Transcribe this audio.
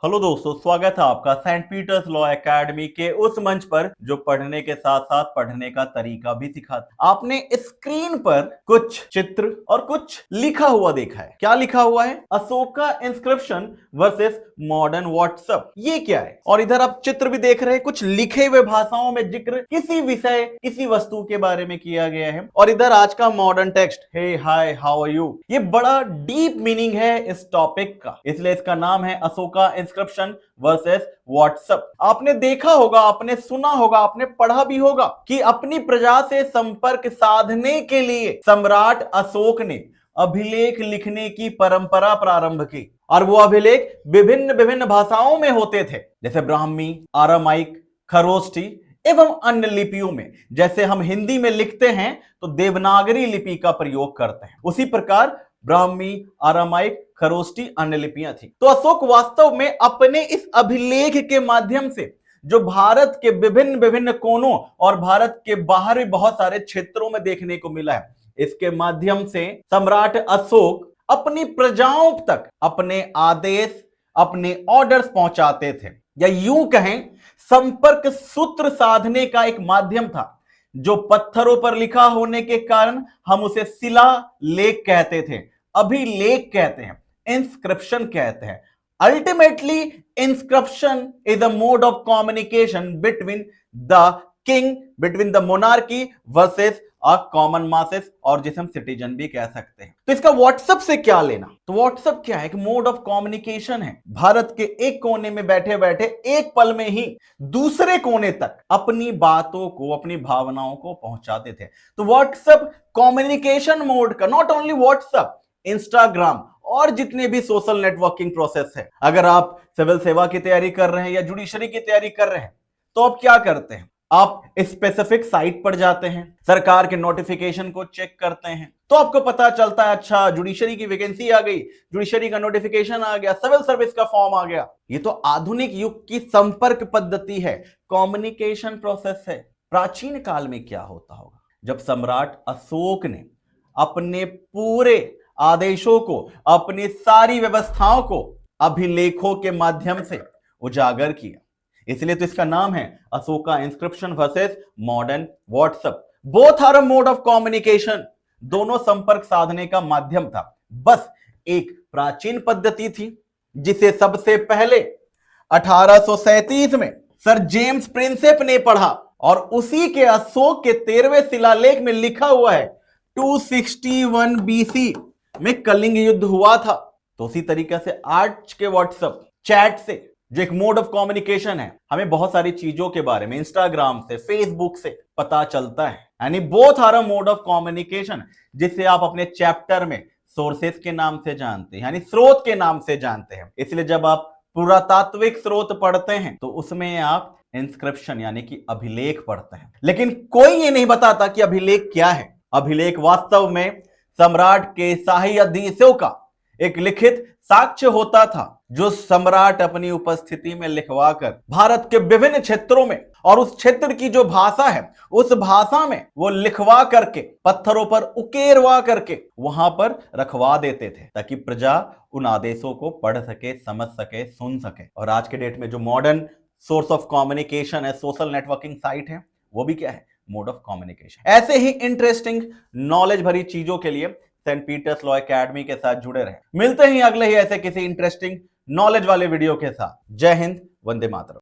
Hello दोस्तों, स्वागत है आपका सेंट पीटर्स लॉ एकेडमी के उस मंच पर जो पढ़ने के साथ साथ पढ़ने का तरीका भी सिखाता। आपने स्क्रीन पर कुछ चित्र और कुछ लिखा हुआ देखा है। क्या लिखा हुआ है? Ashoka inscription versus modern WhatsApp. ये क्या है? और इधर आप चित्र भी देख रहे हैं, कुछ लिखे हुए भाषाओं में जिक्र किसी विषय किसी वस्तु के बारे में किया गया है। और इधर आज का modern text, hey hi how are you. ये बड़ा डीप मीनिंग है इस टॉपिक का, इसलिए इसका नाम है अशोका इंस्क्रिप्शन वर्सेस व्हाट्सएप। आपने देखा होगा, आपने सुना होगा, आपने पढ़ा भी होगा कि अपनी प्रजा से संपर्क साधने के लिए सम्राट अशोक ने अभिलेख लिखने की परंपरा प्रारंभ की। और वो अभिलेख विभिन्न विभिन्न भाषाओं में होते थे, जैसे ब्राह्मी, आरामाइक, खरोष्ठी एवं अन्य लिपियों में। जैसे हम हिंदी में लिखते हैं तो देवनागरी लिपि का प्रयोग करते हैं, उसी प्रकार ब्राह्मी, आरामाइक, खरोष्ठी अन्य लिपियां थी। तो अशोक वास्तव में अपने इस अभिलेख के माध्यम से जो भारत के विभिन्न विभिन्न कोनों और भारत के बाहर भी बहुत सारे क्षेत्रों में देखने को मिला है, इसके माध्यम से सम्राट अशोक अपनी प्रजाओं तक अपने आदेश, अपने ऑर्डर्स पहुंचाते थे, या यूं कहें संपर्क सूत्र साधने का एक माध्यम था जो पत्थरों पर लिखा होने के कारण हम उसे शिला लेख कहते थे, अभिलेख कहते हैं, इंस्क्रिप्शन कहते हैं। Ultimately inscription is a mode of communication between the king, between the monarchy versus a common masses, और जिसे हम सिटीजन भी कह सकते हैं। तो इसका व्हाट्सएप से क्या लेना? तो व्हाट्सएप क्या है? एक मोड ऑफ कम्युनिकेशन है। भारत के एक कोने में बैठे बैठे एक पल में ही दूसरे कोने तक अपनी बातों को, अपनी भावनाओं को पहुंचाते थे। तो व्हाट्सएप कम्युनिकेशन मोड का, नॉट ओनली व्हाट्सएप, इंस्टाग्राम और जितने भी सोशल नेटवर्किंग प्रोसेस है। अगर आप सिविल सेवा की तैयारी कर रहे हैं या जुडिशरी की तैयारी कर रहे हैं तो आप क्या करते हैं? आप स्पेसिफिक साइट पर जाते हैं, सरकार के नोटिफिकेशन को चेक करते हैं, तो आपको पता चलता है अच्छा जुडिशरी की वैकेंसी आ गई, जुडिशरी का नोटिफिकेशन आ गया, सिविल सर्विस का फॉर्म आ गया। ये तो आधुनिक युग की संपर्क पद्धति है, कम्युनिकेशन प्रोसेस है। प्राचीन काल में क्या होता होगा? जब सम्राट अशोक ने अपने पूरे आदेशों को, अपनी सारी व्यवस्थाओं को अभिलेखों के माध्यम से उजागर किया, इसलिए तो इसका नाम है Ashoka inscription versus modern WhatsApp. Both are a mode of communication, दोनों संपर्क साधने का माध्यम था। बस एक प्राचीन पद्धति थी जिसे सबसे पहले 1837 में सर जेम्स प्रिंसेप ने पढ़ा, और उसी के अशोक के 13वें शिलालेख में लिखा हुआ है 261 बीसी में कलिंग युद्ध हुआ था। तो उसी तरीके से आज के व्हाट्सएप चैट से, जो एक मोड ऑफ कम्युनिकेशन है, हमें बहुत सारी चीजों के बारे में इंस्टाग्राम से, फेसबुक से पता चलता है। यानी both are a mode of communication, जिसे आप अपने चैप्टर में सोर्सेस के नाम से जानते हैं, यानी स्रोत के नाम से जानते हैं। इसलिए जब आप पुरातात्विक स्रोत पढ़ते हैं तो उसमें आप इंस्क्रिप्शन यानी कि अभिलेख पढ़ते हैं। लेकिन कोई ये नहीं बताता कि अभिलेख क्या है। अभिलेख वास्तव में सम्राट के शाही आदेशों का एक लिखित साक्ष्य होता था, जो सम्राट अपनी उपस्थिति में लिखवाकर भारत के विभिन्न क्षेत्रों में, और उस क्षेत्र की जो भाषा है उस भाषा में वो लिखवा करके, पत्थरों पर उकेरवा करके वहां पर रखवा देते थे, ताकि प्रजा उन आदेशों को पढ़ सके, समझ सके, सुन सके। और आज के डेट में जो मॉडर्न सोर्स ऑफ कम्युनिकेशन है, सोशल नेटवर्किंग साइट है, वो भी क्या है? Mode of communication. ऐसे ही इंटरेस्टिंग नॉलेज भरी चीजों के लिए सेंट पीटर्स लॉ एकेडमी के साथ जुड़े रहे। मिलते हैं अगले ही ऐसे किसी इंटरेस्टिंग नॉलेज वाले वीडियो के साथ। जय हिंद, वंदे मातरम।